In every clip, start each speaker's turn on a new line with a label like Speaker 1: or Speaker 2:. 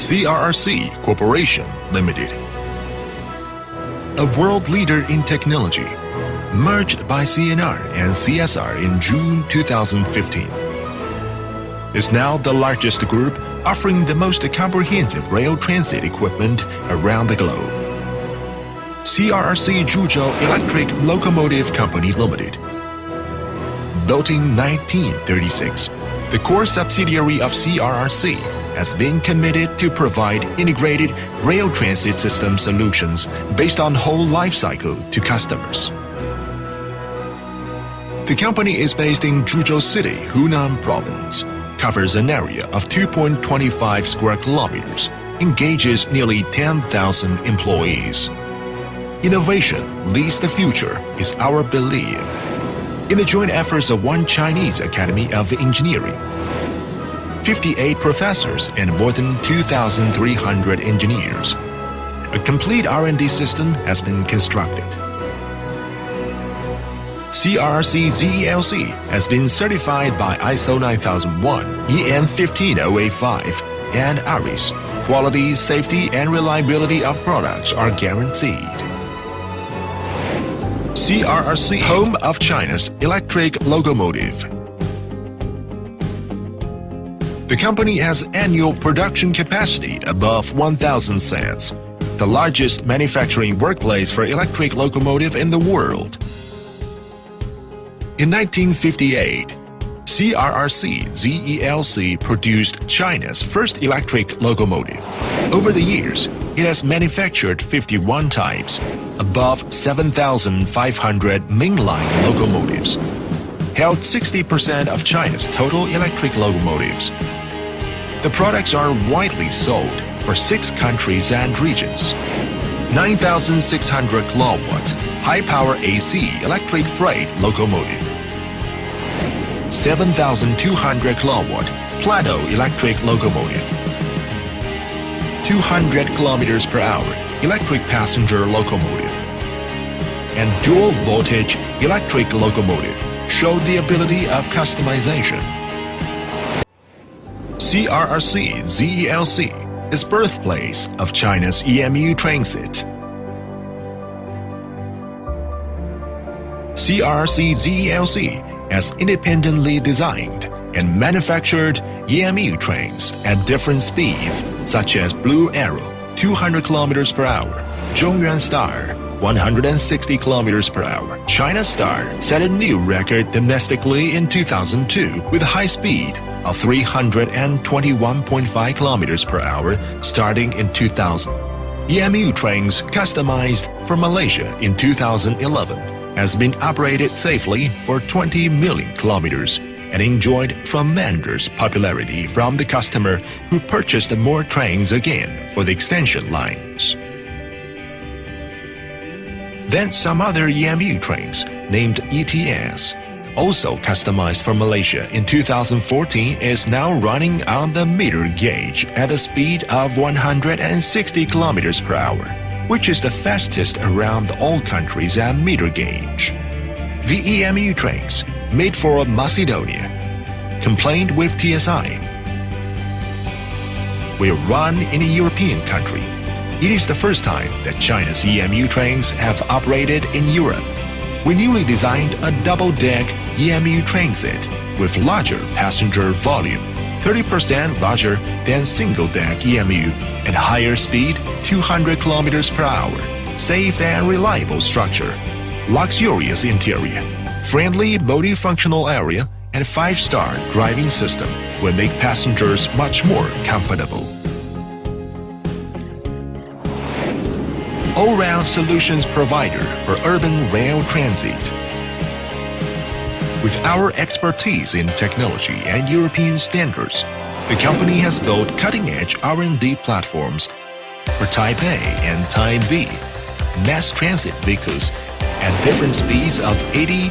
Speaker 1: CRRC Corporation Limited. A world leader in technology, merged by CNR and CSR in June 2015. Is now the largest group offering the most comprehensive rail transit equipment around the globe. CRRC Zhuzhou Electric Locomotive Company Limited. Built in 1936, the core subsidiary of CRRC has been committed to provide integrated rail transit system solutions based on whole life cycle to customers. The company is based in Zhuzhou City, Hunan Province, covers an area of 2.25 square kilometers, engages nearly 10,000 employees. Innovation leads the future is our belief. In the joint efforts of One Chinese Academy of Engineering, 58 professors and more than 2,300 engineers, a complete R&D system has been constructed. CRRC ZELC has been certified by ISO 9001, EN 15085, and ARIS. Quality, safety, and reliability of products are guaranteed. CRRC, home of China's electric locomotive. The company has annual production capacity above 1,000 sets, the largest manufacturing workplace for electric locomotive in the world. In 1958, CRRC ZELC produced China's first electric locomotive. Over the years, it has manufactured 51 types, above 7,500 mainline locomotives, held 60% of China's total electric locomotives. The products are widely sold for 6 countries and regions. 9,600 kilowatts high-power AC electric freight locomotive. 7,200 kilowatt Plato electric locomotive. 200 kilometers per hour electric passenger locomotive. And dual voltage electric locomotive show the ability of customization. CRRC ZELC is birthplace of China's EMU transit. CRRC ZELC has independently designed and manufactured EMU trains at different speeds, such as Blue Arrow, 200 km per hour, Zhongyuan Star, 160 km per hour. China Star set a new record domestically in 2002 with a high speed of 321.5 km per hour starting in 2000. EMU trains customized for Malaysia in 2011 has been operated safely for 20 million kilometers and enjoyed tremendous popularity from the customer who purchased more trains again for the extension lines. Then some other EMU trains, named ETS, also customized for Malaysia in 2014, is now running on the meter gauge at a speed of 160 kilometers per hour, which is the fastest around all countries at meter gauge. The EMU trains, made for Macedonia, compliant with TSI, will run in a European country. It is the first time that China's EMU trains have operated in Europe. We newly designed a double-deck EMU train set with larger passenger volume, 30% larger than single-deck EMU, and higher speed, 200 km per hour, safe and reliable structure, luxurious interior, friendly multifunctional area, and 5-star driving system will make passengers much more comfortable. All-round solutions provider for urban rail transit. With our expertise in technology and European standards, the company has built cutting-edge R&D platforms for Type A and Type B mass transit vehicles at different speeds of 80,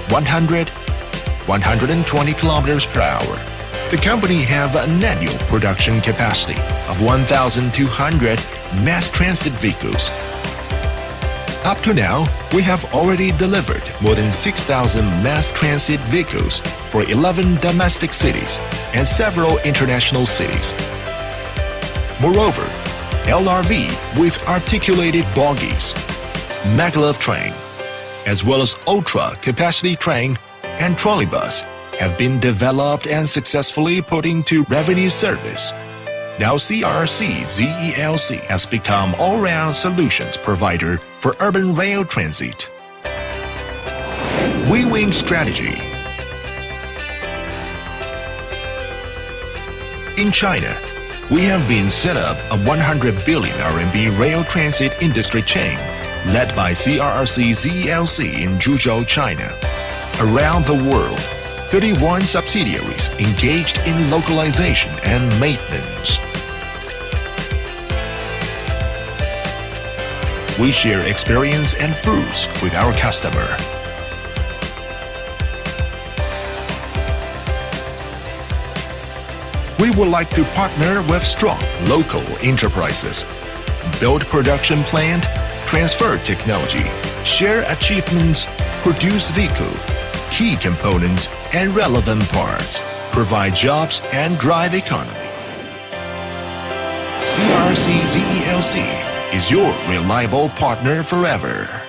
Speaker 1: 100, 120 kilometers per hour. The company have an annual production capacity of 1,200 mass transit vehicles. Up to now, we have already delivered more than 6,000 mass transit vehicles for 11 domestic cities and several international cities. Moreover, LRV with articulated bogies, maglev train, as well as ultra-capacity train and trolleybus have been developed and successfully put into revenue service. Now CRRC ZELC has become all-round solutions provider for urban rail transit. We win strategy. In China, we have been set up a 100 billion RMB rail transit industry chain led by CRRC ZELC in Zhuzhou, China. Around the world, 31 subsidiaries engaged in localization and maintenance. We share experience and fruits with our customer. We would like to partner with strong local enterprises, build production plant, transfer technology, share achievements, produce vehicle, key components and relevant parts, provide jobs and drive economy. CRRC ZELC is your reliable partner forever.